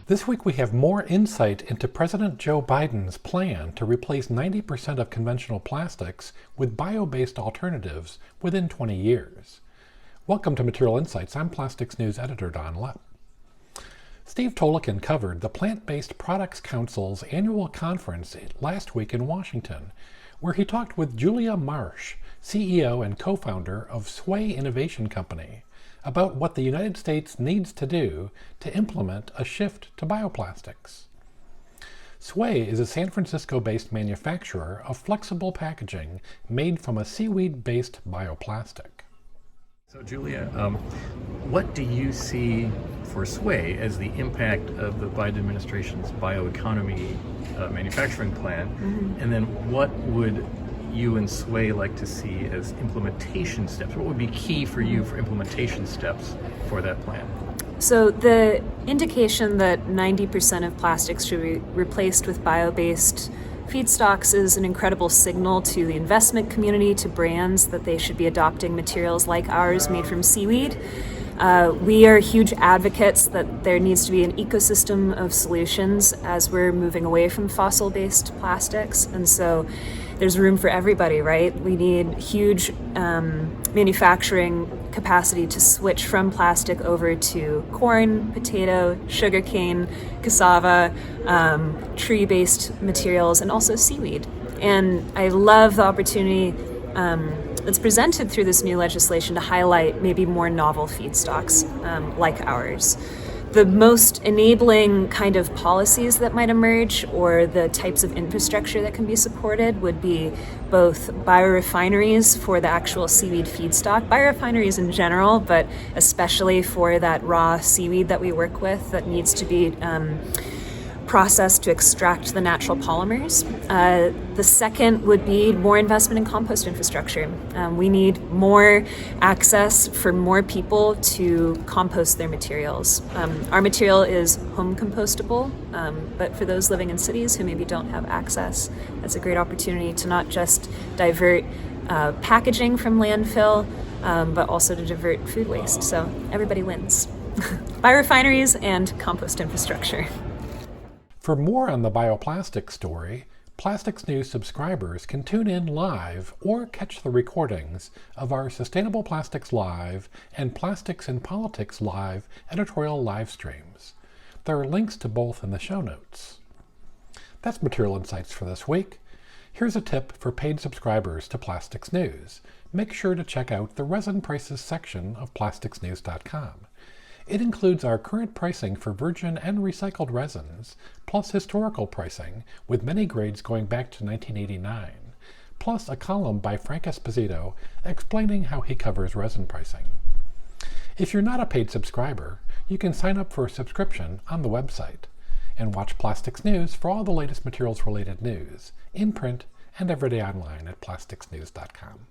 This week we have more insight into President Joe Biden's plan to replace 90% of conventional plastics with bio-based alternatives within 20 years. Welcome to Material Insights. I'm Plastics News Editor Don Lepp. Steve Toloken covered the Plant-Based Products Council's annual conference last week in Washington, where he talked with Julia Marsh, CEO and co-founder of Sway Innovation Company, about what the United States needs to do to implement a shift to bioplastics. Sway is a San Francisco-based manufacturer of flexible packaging made from a seaweed-based bioplastic. So Julia, what do you see for Sway as the impact of the Biden administration's bioeconomy manufacturing plan? Mm-hmm. And then what would you and Sway like to see as implementation steps? What would be key for you for implementation steps for that plan? So the indication that 90% of plastics should be replaced with bio-based feedstocks is an incredible signal to the investment community, to brands, that they should be adopting materials like ours made from seaweed. We are huge advocates that there needs to be an ecosystem of solutions as we're moving away from fossil-based plastics. And so there's room for everybody, right? We need huge manufacturing capacity to switch from plastic over to corn, potato, sugarcane, cassava, tree-based materials, and also seaweed. And I love the opportunity that's presented through this new legislation to highlight maybe more novel feedstocks like ours. The most enabling kind of policies that might emerge, or the types of infrastructure that can be supported, would be both biorefineries for the actual seaweed feedstock, biorefineries in general, but especially for that raw seaweed that we work with that needs to be processed to extract the natural polymers. The second would be more investment in compost infrastructure. We need more access for more people to compost their materials. Our material is home compostable, but for those living in cities who maybe don't have access, that's a great opportunity to not just divert packaging from landfill, but also to divert food waste. So everybody wins. Biorefineries and compost infrastructure. For more on the bioplastic story, Plastics News subscribers can tune in live or catch the recordings of our Sustainable Plastics Live and Plastics in Politics Live editorial live streams. There are links to both in the show notes. That's Material Insights for this week. Here's a tip for paid subscribers to Plastics News. Make sure to check out the resin prices section of plasticsnews.com. It includes our current pricing for virgin and recycled resins, plus historical pricing with many grades going back to 1989, plus a column by Frank Esposito explaining how he covers resin pricing. If you're not a paid subscriber, you can sign up for a subscription on the website and watch Plastics News for all the latest materials-related news, in print and every day online at plasticsnews.com.